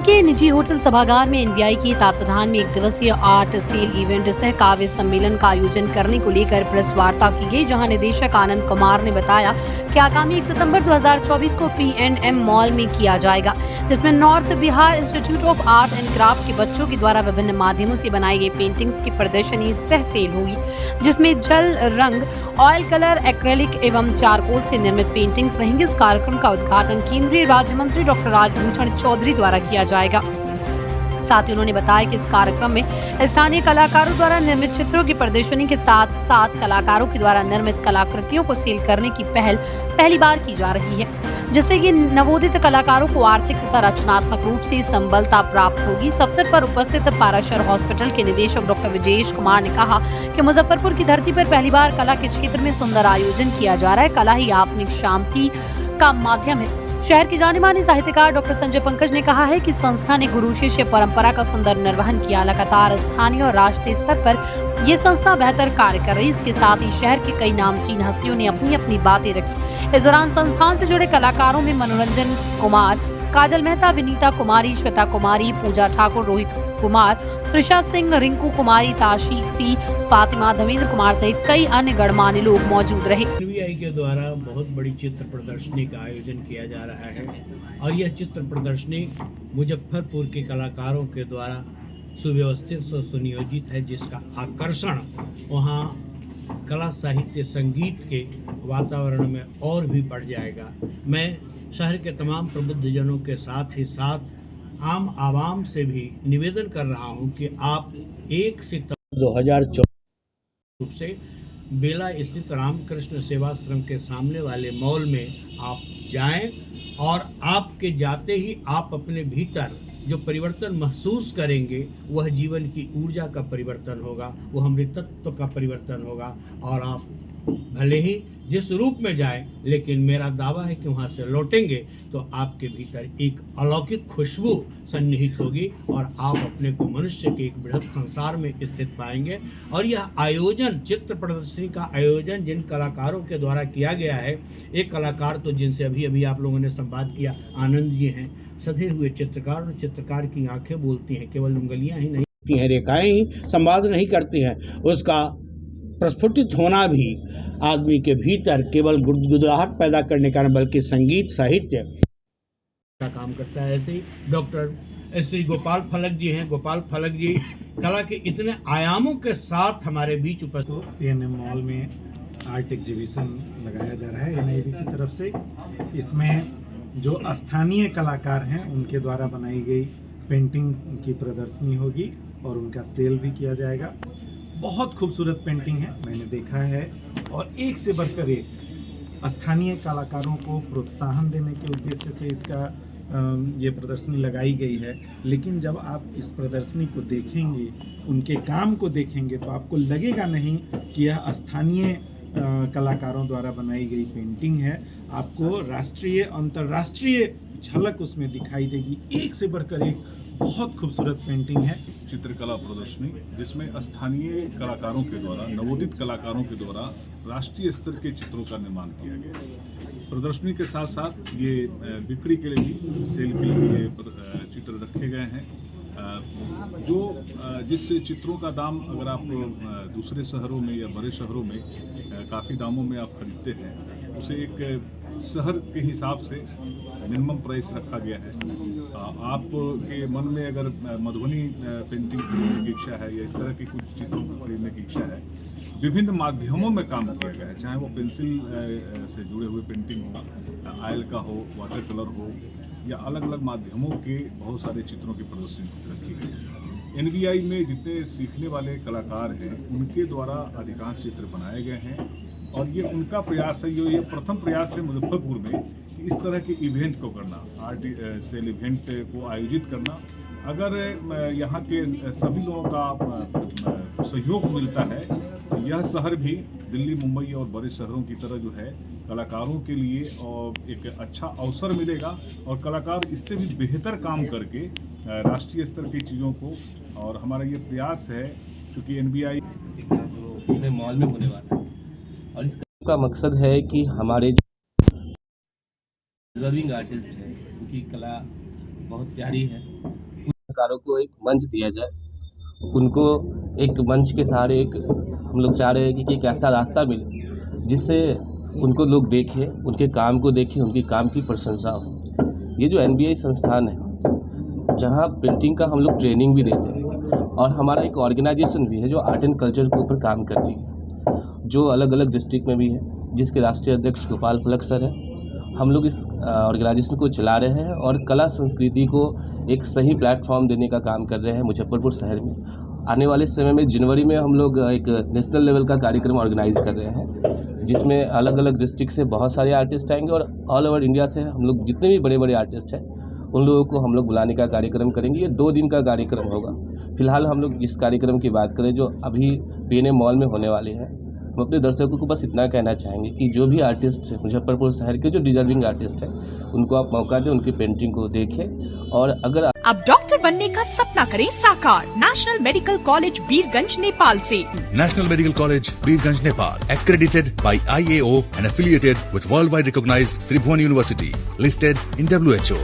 के निजी होटल सभागार में एनबीआई के तत्वाधान में एक दिवसीय आर्ट सेल इवेंट सह काव्य सम्मेलन का आयोजन करने को लेकर प्रेस वार्ता की गई, जहां निदेशक आनंद कुमार ने बताया कि आगामी 1 सितंबर 2024 को P&M मॉल में किया जाएगा, जिसमें north Bihar institute of art and craft के बच्चों के द्वारा विभिन्न माध्यमों से बनाई गई पेंटिंग्स की प्रदर्शनी सह सेल होगी, जिसमें जल रंग, ऑयल कलर, एक्रेलिक एवं चारकोल से निर्मित पेंटिंग्स रहेंगी। इस कार्यक्रम का उद्घाटन केंद्रीय राज्य मंत्री डॉक्टर राजभूषण चौधरी द्वारा किया जाएगा। साथ ही उन्होंने बताया कि इस कार्यक्रम में स्थानीय कलाकारों द्वारा निर्मित चित्रों की प्रदर्शनी के साथ साथ कलाकारों के द्वारा निर्मित कलाकृतियों को सेल करने की पहली बार की जा रही है, जिससे कि नवोदित कलाकारों को आर्थिक तथा रचनात्मक रूप से संबलता प्राप्त होगी। इस अवसर पर उपस्थित पाराशर हॉस्पिटल के निदेशक डॉक्टर विजेश कुमार ने कहा कि मुजफ्फरपुर की धरती पर पहली बार कला के क्षेत्र में सुंदर आयोजन किया जा रहा है। कला ही आत्मिक शांति का माध्यम है। शहर के जाने माने साहित्यकार डॉक्टर संजय पंकज ने कहा है कि संस्था ने गुरु शिष्य परंपरा का सुंदर निर्वहन किया। लगातार स्थानीय और राष्ट्रीय स्तर पर ये संस्था बेहतर कार्य कर रही है। इसके साथ ही शहर के कई नामचीन हस्तियों ने अपनी अपनी बातें रखी। इस दौरान संस्थान से जुड़े कलाकारों में मनोरंजन कुमार, काजल मेहता, विनीता कुमारी, श्वेता कुमारी, पूजा ठाकुर, रोहित कुमार, त्रिशा सिंह, रिंकू कुमारी, ताशीफी, फातिमा, धर्मेंद्र कुमार सहित कई अन्य गणमान्य लोग मौजूद रहे। एनबीआई के द्वारा बहुत बड़ी चित्र प्रदर्शनी का आयोजन किया जा रहा है और यह चित्र प्रदर्शनी मुजफ्फरपुर के कलाकारों के द्वारा सुव्यवस्थित और सुनियोजित है, जिसका आकर्षण वहाँ कला, साहित्य, संगीत के वातावरण में और भी बढ़ जाएगा। मैं शहर के तमाम प्रबुद्धजनों के साथ ही साथ आम आवाम से भी निवेदन कर रहा हूं कि आप 1 सितंबर 2024 से बेला स्थित रामकृष्ण सेवाश्रम के सामने वाले मॉल में आप जाएं और आपके जाते ही आप अपने भीतर जो परिवर्तन महसूस करेंगे वह जीवन की ऊर्जा का परिवर्तन होगा, वह अमृतत्व का परिवर्तन होगा और आप भले ही जिस रूप में जाएं, लेकिन मेरा दावा है कि वहां से लौटेंगे तो आपके भीतर एक अलौकिक खुशबू सन्निहित होगी और आप अपने को मनुष्य के एक बृहद संसार में स्थित पाएंगे। और यह आयोजन, चित्र प्रदर्शनी का आयोजन जिन कलाकारों के द्वारा किया गया है, एक कलाकार तो जिनसे अभी अभी आप लोगों ने संवाद किया, आनंद जी हैं, सधे हुए चित्रकार, और चित्रकार की आंखें बोलती हैं, केवल उंगलियां ही नहीं होती हैं, रेखाएं ही संवाद नहीं करती हैं। उसका प्रस्फुटित होना भी आदमी के भीतर केवल गुदगुदाहट पैदा करने का नहीं, बल्कि संगीत, साहित्य का काम करता है। ऐसे ही डॉक्टर श्री गोपाल फलक जी हैं। गोपाल फलक जी कला के इतने आयामों के साथ हमारे बीच उपस्थित। P&M मॉल में आर्ट एग्जीबिशन लगाया जा रहा है NIB की तरफ से। इसमें जो स्थानीय कलाकार हैं उनके द्वारा बनाई गई पेंटिंग की प्रदर्शनी होगी और उनका सेल भी किया जाएगा। बहुत खूबसूरत पेंटिंग है, मैंने देखा है, और एक से बढ़कर एक स्थानीय कलाकारों को प्रोत्साहन देने के उद्देश्य से इसका ये प्रदर्शनी लगाई गई है। लेकिन जब आप इस प्रदर्शनी को देखेंगे, उनके काम को देखेंगे, तो आपको लगेगा नहीं कि यह स्थानीय कलाकारों द्वारा बनाई गई पेंटिंग है। आपको राष्ट्रीय, अंतर्राष्ट्रीय झलक उसमें दिखाई देगी। एक से बढ़कर एक बहुत खूबसूरत पेंटिंग है। चित्रकला प्रदर्शनी जिसमें स्थानीय कलाकारों के द्वारा, नवोदित कलाकारों के द्वारा राष्ट्रीय स्तर के चित्रों का निर्माण किया गया है। प्रदर्शनी के साथ साथ ये बिक्री के लिए भी, सेल के लिए ये चित्र रखे गए हैं। जो जिस चित्रों का दाम अगर आप दूसरे शहरों में या बड़े शहरों में काफ़ी दामों में आप खरीदते हैं, उसे एक शहर के हिसाब से मिनिमम प्राइस रखा गया है। आपके मन में अगर मधुबनी पेंटिंग खरीदने की इच्छा है या इस तरह की कुछ चित्रों को खरीदने की इच्छा है, विभिन्न माध्यमों में काम किया गया है, चाहे वो पेंसिल से जुड़े हुए पेंटिंग हो, ऑयल का हो, वाटर कलर हो, या अलग अलग माध्यमों के बहुत सारे चित्रों की प्रदर्शनी रखी गई है। NBI में जितने सीखने वाले कलाकार हैं उनके द्वारा अधिकांश चित्र बनाए गए हैं और ये उनका प्रयास है, ये प्रथम प्रयास है मुजफ्फरपुर में इस तरह के इवेंट को करना, आर्ट सेल इवेंट को आयोजित करना। अगर यहाँ के सभी लोगों का सहयोग मिलता है तो यह शहर भी दिल्ली, मुंबई और बड़े शहरों की तरह जो है कलाकारों के लिए और एक अच्छा अवसर मिलेगा और कलाकार इससे भी बेहतर काम करके राष्ट्रीय स्तर की चीज़ों को, और हमारा ये प्रयास है क्योंकि NBI मॉल में होने वाला है और इसका मकसद है कि हमारे जो डिजर्विंग आर्टिस्ट हैं, उनकी कला बहुत प्यारी है। कलाकारों को एक मंच दिया जाए, उनको एक मंच के सहारे एक हम लोग चाह रहे हैं कि एक ऐसा रास्ता मिले जिससे उनको लोग देखें, उनके काम को देखें, उनके काम की प्रशंसा हो। ये जो NBI संस्थान है जहाँ पेंटिंग का हम लोग ट्रेनिंग भी देते हैं और हमारा एक ऑर्गेनाइजेशन भी है जो आर्ट एंड कल्चर के ऊपर काम कर रही है, जो अलग अलग डिस्ट्रिक्ट में भी है, जिसके राष्ट्रीय अध्यक्ष गोपाल पलक सर हैं। हम लोग इस ऑर्गेनाइजेशन को चला रहे हैं और कला संस्कृति को एक सही प्लेटफॉर्म देने का काम कर रहे हैं मुजफ्फरपुर शहर में। आने वाले समय में जनवरी में हम लोग एक नेशनल लेवल का कार्यक्रम ऑर्गेनाइज कर रहे हैं, जिसमें अलग अलग डिस्ट्रिक्ट से बहुत सारे आर्टिस्ट आएंगे और ऑल ओवर इंडिया से हम लोग जितने भी बड़े बड़े आर्टिस्ट हैं उन लोगों को हम लोग बुलाने का कार्यक्रम करेंगे। ये 2 दिन का कार्यक्रम होगा। फिलहाल हम लोग इस कार्यक्रम की बात करें जो अभी PNA मॉल में होने वाले हैं, हम अपने दर्शकों को बस इतना कहना चाहेंगे कि जो भी आर्टिस्ट हैं मुजफ्फरपुर शहर के जो डिजर्विंग आर्टिस्ट हैं उनको आप मौका दें, उनकी पेंटिंग को देखें। और अगर अब डॉक्टर बनने का सपना करें साकार National Medical College Birganj Nepal से। National Medical College, Birganj, Nepal, accredited by IAO and affiliated with worldwide recognized Tribhuvan University, listed in WHO.